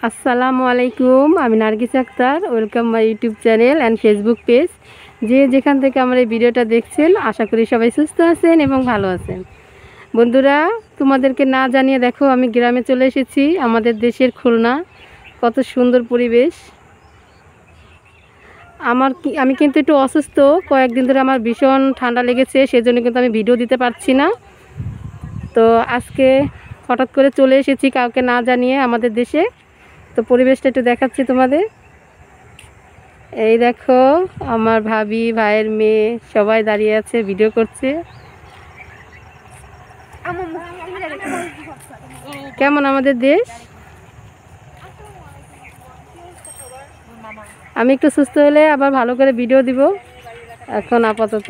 আসসালামু আলাইকুম, আমি Nargis Akhtar. Welcome my YouTube channel and Facebook page. যে যেখান থেকে আমার এই ভিডিওটা দেখছেন, আশা করি সবাই সুস্থ আছেন এবং ভালো আছেন। বন্ধুরা, তোমাদেরকে না জানিয়ে দেখো, আমি গ্রামে চলে এসেছি, আমাদের দেশের খুলনা। কত সুন্দর পরিবেশ। আমি কিন্তু একটু অসুস্থ, কয়েকদিন ধরে আমার ভীষণ ঠান্ডা লেগেছে, সেজন্য কিন্তু আমি ভিডিও দিতে পারছি না। তো আজকে হঠাৎ করে চলে এসেছি কাউকে না জানিয়ে আমাদের দেশে। তো পরিবেশটা একটু দেখাচ্ছি তোমাদের। এই দেখো, আমার ভাবি, ভাইয়ের মেয়ে সবাই দাঁড়িয়ে আছে, ভিডিও করছে। কেমন আমাদের দেশ? আমি একটু সুস্থ হলে আবার ভালো করে ভিডিও দিব। এখন আপাতত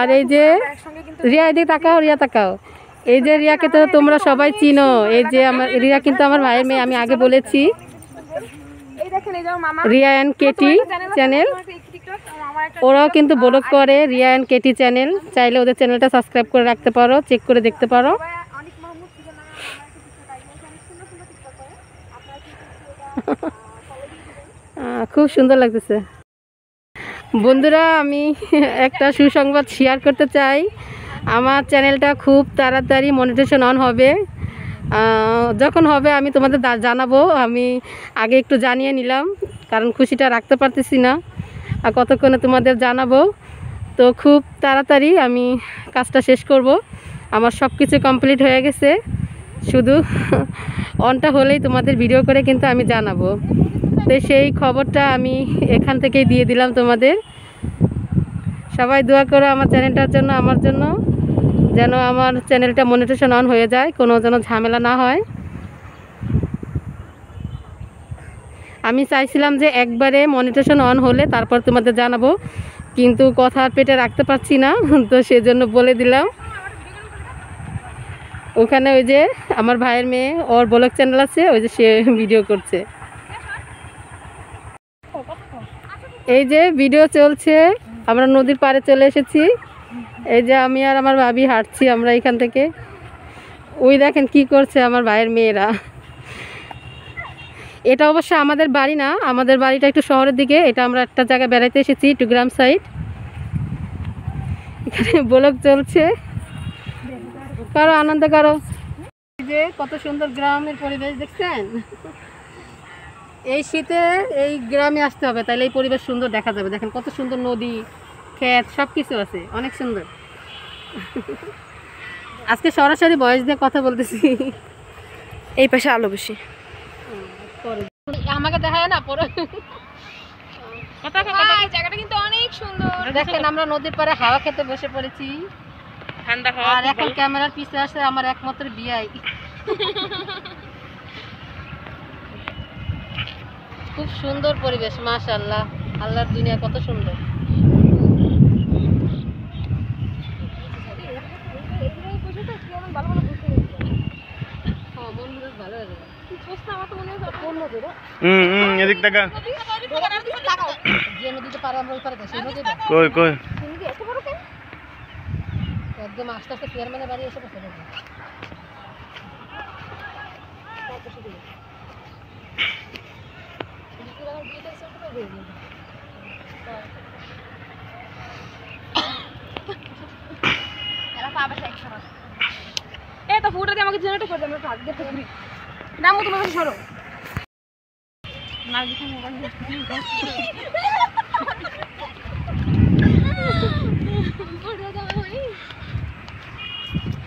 আর এই যে রিয়া, এদিকে তাকাও, রিয়া তাকাও। এই যে রিয়াকে তো তোমরা সবাই চিনো। এই যে আমার রিয়া কিন্তু আমার ভাইয়ের মেয়ে, আমি আগে বলেছি। রিয়া অ্যান্ড কেটি চ্যানেল, ওরাও কিন্তু ব্লগ করে। রিয়া অ্যান্ড কেটি চ্যানেল, চাইলে ওদের চ্যানেলটা সাবস্ক্রাইব করে রাখতে পারো, চেক করে দেখতে পারো। খুব সুন্দর লাগতেছে। বন্ধুরা, আমি একটা সুসংবাদ শেয়ার করতে চাই। আমার চ্যানেলটা খুব তাড়াতাড়ি মনিটাইজেশন অন হবে। যখন হবে আমি তোমাদের জানাবো। আমি আগে একটু জানিয়ে নিলাম, কারণ খুশিটা রাখতে পারতেছি না, আর কতক্ষণে তোমাদের জানাবো। তো খুব তাড়াতাড়ি আমি কাজটা শেষ করব। আমার সব কিছু কমপ্লিট হয়ে গেছে, শুধু অনটা হলেই তোমাদের ভিডিও করে কিন্তু আমি জানাবো। তো সেই খবরটা আমি এখান থেকেই দিয়ে দিলাম তোমাদের। সবাই দোয়া করো আমার চ্যানেলটার জন্য, আমার জন্য, যেন আমার চ্যানেলটা মনিটাইজেশন অন হয়ে যায়, কোনো যেন ঝামেলা না হয়। আমি চাইছিলাম যে একবারে মনিটাইজেশন অন হলে তারপর তোমাদের জানাবো, কিন্তু কথা পেটে রাখতে পারছি না, তো সেজন্য বলে দিলাম। ওখানে ওই যে আমার ভাইয়ের মেয়ে, ওর ব্লগ চ্যানেল আছে, ওই যে সে ভিডিও করছে। এই যে ভিডিও চলছে, আমরা নদীর পাড়ে চলে এসেছি। এই যে আমি আর আমার ভাবি হাঁটছি আমরা এখান থেকে। ওই দেখেন কি করছে আমার ভাইয়ের মেয়েরা। এটা অবশ্য আমাদের বাড়ি না, আমাদের বাড়িটা একটু শহরের দিকে। এটা আমরা একটা জায়গায় বেড়াইতে এসেছি, একটু গ্রাম সাইড। এখানে ব্লগ চলছে, কারো আনন্দ করো। এই যে কত সুন্দর গ্রামের পরিবেশ দেখছেন। এই শীতে এই গ্রামে আসতে হবে, তাহলে এই পরিবেশ সুন্দর দেখা যাবে। দেখেন কত সুন্দর নদী, ক্ষেত, সব কিছু আছে, অনেক সুন্দর। আজকে সরাসরি ভয়েস দিয়ে কথা বলতেছি। এই পাশে আলো বেশি, আমাকে দেখায় না পরে। জায়গাটা কিন্তু অনেক সুন্দর। দেখেন আমরা নদীর পাড়ে হাওয়া খেতে বসে পড়েছি, ঠান্ডা হাওয়া। আর এখন ক্যামেরার পিছে আসে আমার একমাত্র বিয়াই। খুব সুন্দর পরিবেশ, মাশাআল্লাহ। আল্লাহর দুনিয়া কত সুন্দর। এদিক দেখা যে নদীতে পারে আমরা ওই পারে যাই, সেই নদীটা কই কই একদম আস্তে আস্তে চেয়ারম্যানের বাড়ি এসে বসে গেছে। তো ফুটা দিয়ে আমাকে জেনারেট করে দেবে, ভাগ দিয়ে পুকুরি নামো, তোমার কাছে সরো না। দেখুন মোবাইল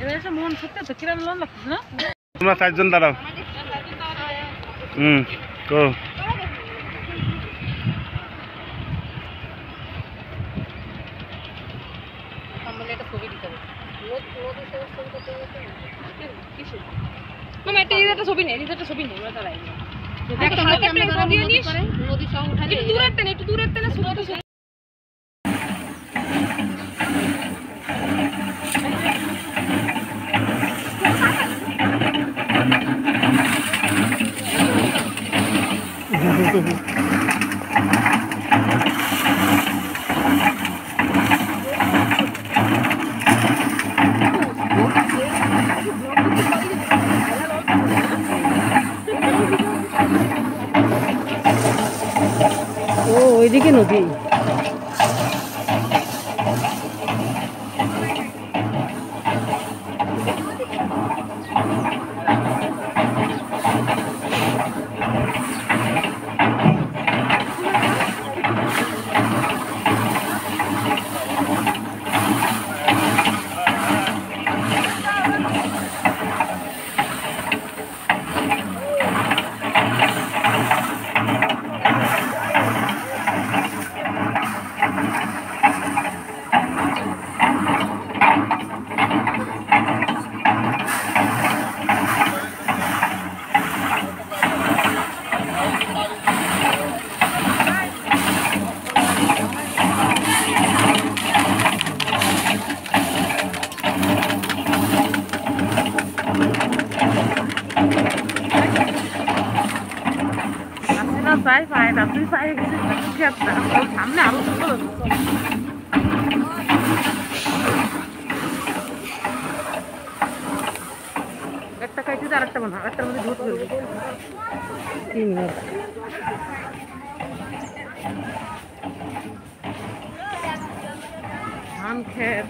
এবার একটা মন সত্যি তো কিরম লোন লাগছে না। তোমরা চারজন দাঁড়াও। তো মামা একটা ছবি নেই, একটা ছবি নেই, ওরা দাঁড়াই নদী সহ উঠালে একটু দূরের তেনে ছবি। নদী। সামনে আরো সুন্দর একটা খাইতে আর একটা বানা একটার মধ্যে ধুতে হবে 3 মিনিট। ধান খেত